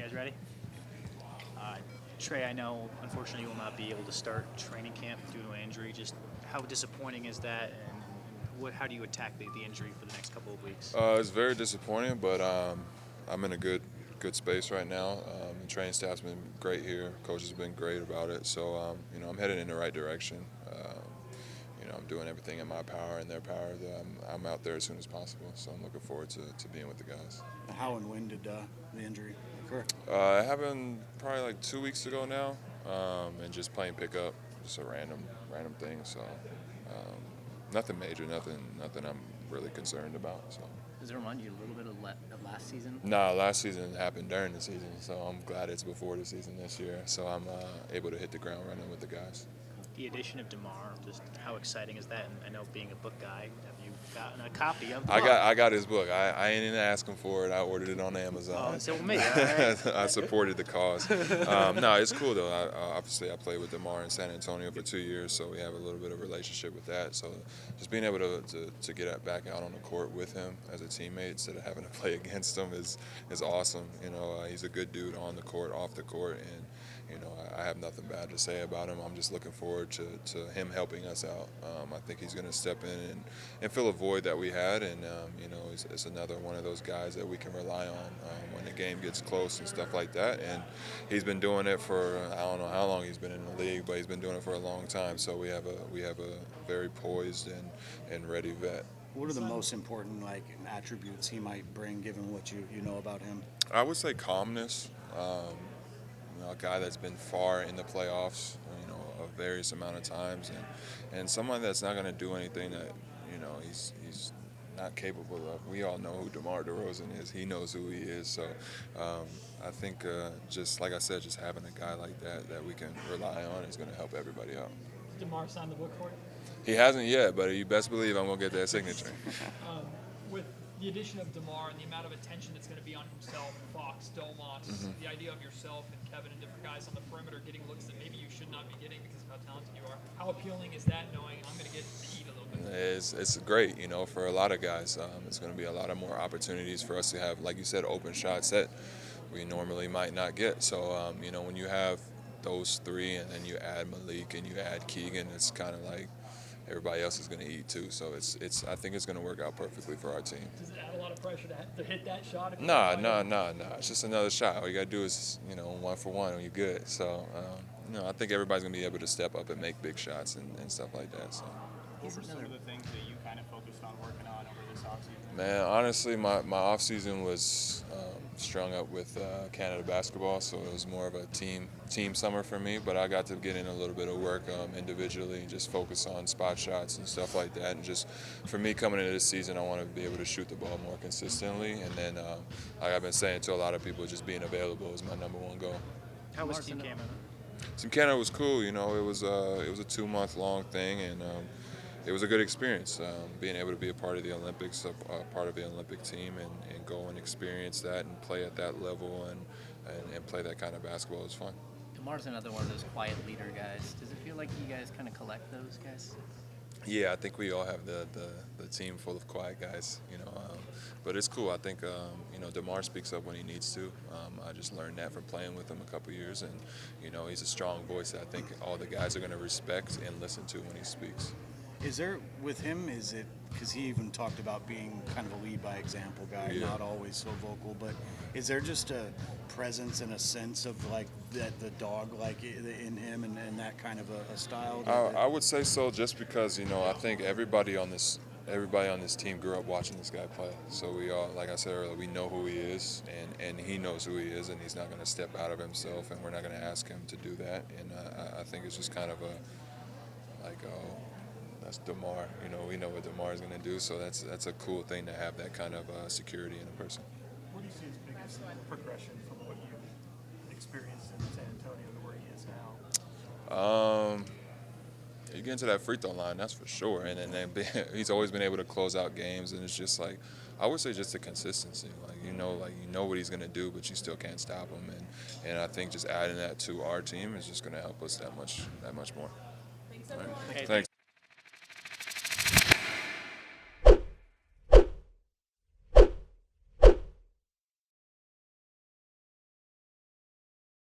guys ready? Trey, I know unfortunately you will not be able to start training camp due to an injury. Just how disappointing is that, and how do you attack the injury for the next couple of weeks? It's very disappointing, but I'm in a good space right now. The training staff's been great here. Coaches have been great about it. So I'm headed in the right direction. I'm doing everything in my power and their power. I'm out there as soon as possible. So I'm looking forward to being with the guys. How and when did the injury occur? It happened probably like 2 weeks ago now, and just playing pickup, just a random thing. So nothing major, nothing I'm really concerned about. So. Does it remind you a little bit of last season? No, last season happened during the season, so I'm glad it's before the season this year. So I'm able to hit the ground running with the guys. The addition of DeMar, just how exciting is that? And I know being a book guy, have you gotten a copy of the book? I got his book. I ain't even asking for it. I ordered it on Amazon. Oh, so me. All right. I supported the cause. No, it's cool though. Obviously, I played with DeMar in San Antonio for 2 years, so we have a little bit of a relationship with that. So just being able to get back out on the court with him as a teammate instead of having to play against him is awesome. He's a good dude on the court, off the court, and I have nothing bad to say about him. I'm just looking forward to him helping us out. I think he's going to step in and fill a void that we had, and it's another one of those guys that we can rely on when the game gets close and stuff like that. And he's been doing it for, I don't know how long he's been in the league, but he's been doing it for a long time. So we have a very poised and ready vet. What are the most important attributes he might bring, given what you know about him? I would say calmness. A guy that's been far in the playoffs, a various amount of times, and someone that's not going to do anything that, he's not capable of. We all know who DeMar DeRozan is. He knows who he is. So I think just like I said, just having a guy like that we can rely on is going to help everybody out. DeMar signed the book for you? He hasn't yet, but you best believe I'm going to get that signature. With the addition of DeMar and the amount of attention that's going to be on himself, Fox, Domas, the idea of yourself and Kevin and different guys on the perimeter getting looks that maybe you should not be getting because of how talented you are. How appealing is that, knowing I'm going to get to eat a little bit? It's great, for a lot of guys. It's going to be a lot of more opportunities for us to have, like you said, open shots that we normally might not get. So, when you have those three and then you add Malik and you add Keegan, it's kind of like everybody else is going to eat too. So I think it's going to work out perfectly for our team. Does it add a lot of pressure to hit that shot? No. It's just another shot. All you got to do is, 1 for 1 and you're good. So, I think everybody's going to be able to step up and make big shots and stuff like that. So. What were some of the things that you kind of focused on working on over this offseason? Man, honestly, my offseason was strung up with Canada basketball, so it was more of a team summer for me. But I got to get in a little bit of work individually and just focus on spot shots and stuff like that. And just for me coming into this season, I want to be able to shoot the ball more consistently. And then, like I've been saying to a lot of people, just being available is my number one goal. How was Team Canada? Team Canada was cool. It was a 2-month-long thing, and it was a good experience. Being able to be a part of the Olympics, a part of the Olympic team, and go and experience that and play at that level and play that kind of basketball is fun. DeMar's another one of those quiet leader guys. Does it feel like you guys kind of collect those guys? Yeah, I think we all have the team full of quiet guys, but it's cool. I think, DeMar speaks up when he needs to. I just learned that from playing with him a couple years, and, he's a strong voice that I think all the guys are going to respect and listen to when he speaks. Is there, with him, is it, because he even talked about being kind of a lead by example guy, Yeah. not always so vocal, but is there just a presence and a sense of that the dog in him and that kind of a style? I would say so, just because, I think everybody on this team grew up watching this guy play. So we all, like I said earlier, we know who he is, and he knows who he is, and he's not going to step out of himself, and we're not going to ask him to do that. And I think it's just kind of that's DeMar. We know what DeMar is going to do, so that's a cool thing to have that kind of security in a person. What do you see as biggest progression from what you experienced in San Antonio to where he is now? You get into that free throw line, that's for sure. And then he's always been able to close out games, and it's just I would say just the consistency. You know what he's going to do, but you still can't stop him. And I think just adding that to our team is just going to help us that much more. Thanks, everyone. Thanks.